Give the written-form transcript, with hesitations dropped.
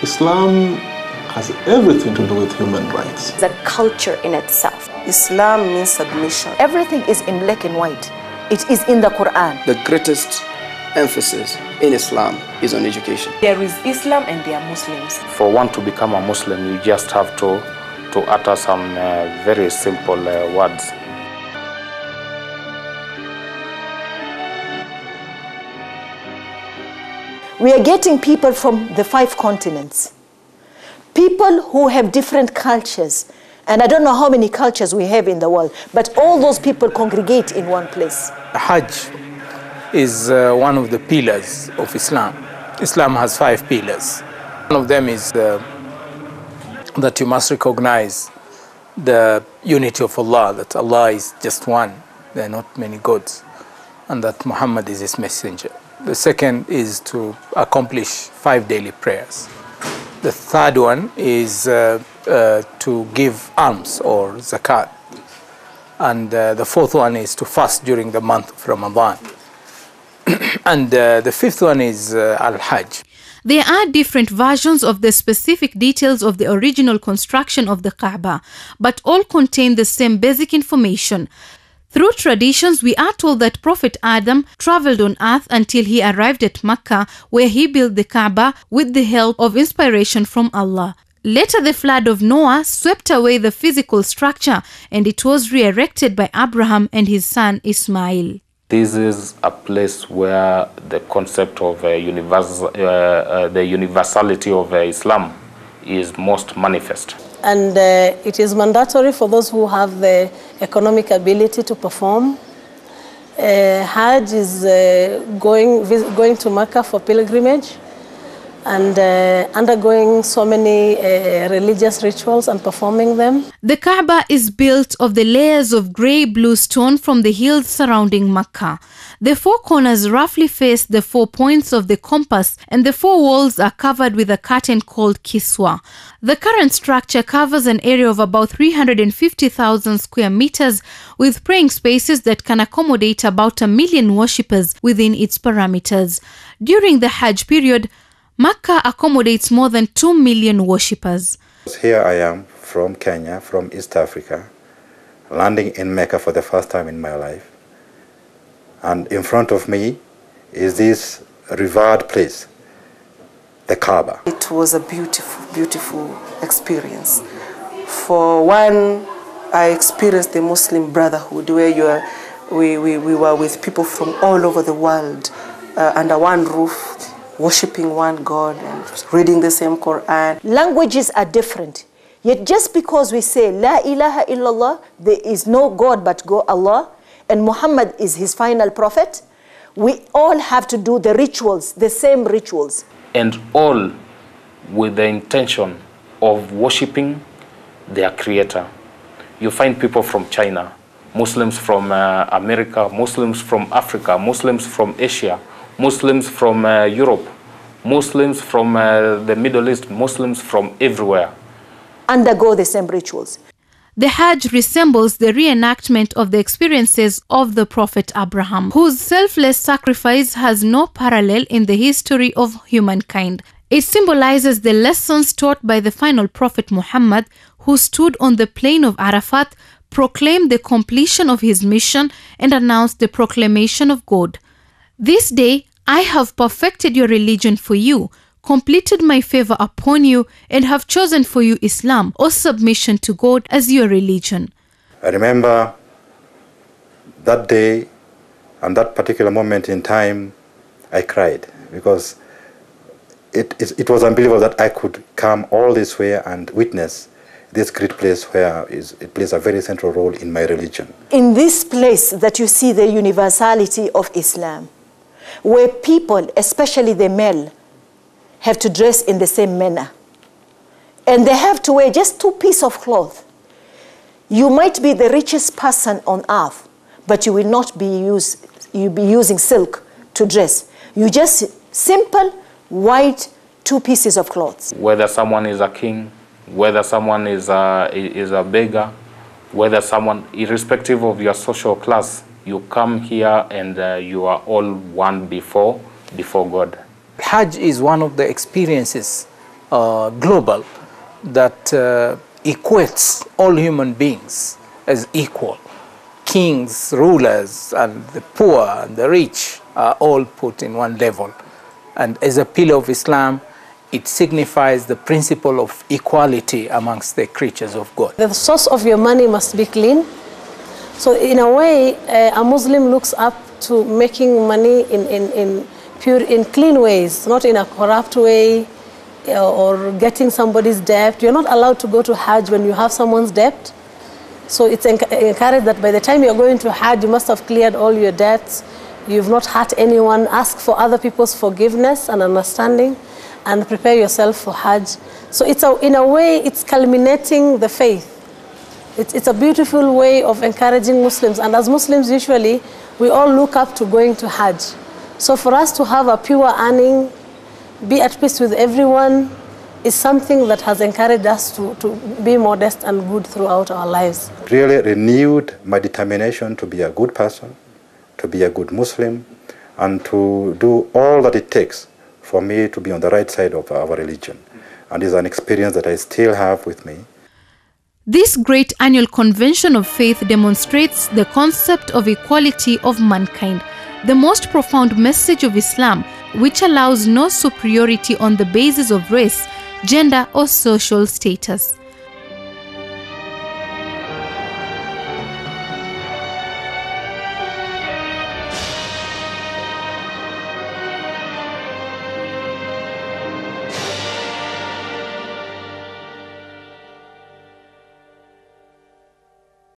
Islam has everything to do with human rights. It's a culture in itself. Islam means submission. Everything is in black and white. It is in the Quran. The greatest emphasis in Islam is on education. There is Islam and there are Muslims. For one to become a Muslim, you just have to utter some very simple words. We are getting people from the 5 continents. People who have different cultures. And I don't know how many cultures we have in the world, but all those people congregate in one place. Hajj is one of the pillars of Islam. Islam has 5 pillars. One of them is that you must recognize the unity of Allah, that Allah is just one, there are not many gods, and that Muhammad is his messenger. The second is to accomplish 5 daily prayers. The third one is to give alms or zakat. And the fourth one is to fast during the month of Ramadan. And the fifth one is Al-Hajj. There are different versions of the specific details of the original construction of the Kaaba, but all contain the same basic information. Through traditions, we are told that Prophet Adam traveled on earth until he arrived at Mecca, where he built the Kaaba with the help of inspiration from Allah. Later, the flood of Noah swept away the physical structure, and it was re-erected by Abraham and his son Ismail. This is a place where the concept of the universality of Islam is most manifest. And it is mandatory for those who have the economic ability to perform. Hajj is going to Mecca for pilgrimage and undergoing so many religious rituals and performing them. The Kaaba is built of the layers of grey-blue stone from the hills surrounding Mecca. The 4 corners roughly face the 4 points of the compass, and the 4 walls are covered with a curtain called kiswa. The current structure covers an area of about 350,000 square meters, with praying spaces that can accommodate about 1 million worshippers within its parameters. During the Hajj period, Mecca accommodates more than 2 million worshippers. Here I am from Kenya, from East Africa, landing in Mecca for the first time in my life. And in front of me is this revered place, the Kaaba. It was a beautiful, beautiful experience. For one, I experienced the Muslim brotherhood where we were with people from all over the world under one roof, worshipping one God and reading the same Quran. Languages are different. Yet just because we say, La ilaha illallah, there is no God but Allah, and Muhammad is his final prophet, we all have to do the rituals, the same rituals. And all with the intention of worshipping their creator. You find people from China, Muslims from America, Muslims from Africa, Muslims from Asia, Muslims from Europe, Muslims from the Middle East, Muslims from everywhere. Undergo the same rituals. The Hajj resembles the reenactment of the experiences of the Prophet Abraham, whose selfless sacrifice has no parallel in the history of humankind. It symbolizes the lessons taught by the final Prophet Muhammad, who stood on the plain of Arafat, proclaimed the completion of his mission, and announced the proclamation of God. This day, I have perfected your religion for you, completed my favor upon you, and have chosen for you Islam, or submission to God, as your religion. I remember that day and that particular moment in time, I cried because it was unbelievable that I could come all this way and witness this great place where it plays a very central role in my religion. In this place that you see the universality of Islam, where people, especially the male, have to dress in the same manner. And they have to wear just 2 pieces of cloth. You might be the richest person on earth, but you will not be using silk to dress. You just simple, white, 2 pieces of cloth. Whether someone is a king, whether someone is a beggar, whether someone, irrespective of your social class, you come here and you are all one before God. Hajj is one of the experiences global that equates all human beings as equal. Kings, rulers, and the poor and the rich are all put in one level. And as a pillar of Islam, it signifies the principle of equality amongst the creatures of God. The source of your money must be clean. So in a way, a Muslim looks up to making money in clean ways, not in a corrupt way or getting somebody's debt. You're not allowed to go to Hajj when you have someone's debt. So it's encouraged that by the time you're going to Hajj, you must have cleared all your debts. You've not hurt anyone. Ask for other people's forgiveness and understanding, and prepare yourself for Hajj. So in a way, it's culminating the faith. It's a beautiful way of encouraging Muslims. And as Muslims, usually, we all look up to going to Hajj. So for us to have a pure earning, be at peace with everyone, is something that has encouraged us to be modest and good throughout our lives. Really renewed my determination to be a good person, to be a good Muslim, and to do all that it takes for me to be on the right side of our religion. And it's an experience that I still have with me. This great annual convention of faith demonstrates the concept of equality of mankind, the most profound message of Islam, which allows no superiority on the basis of race, gender, or social status.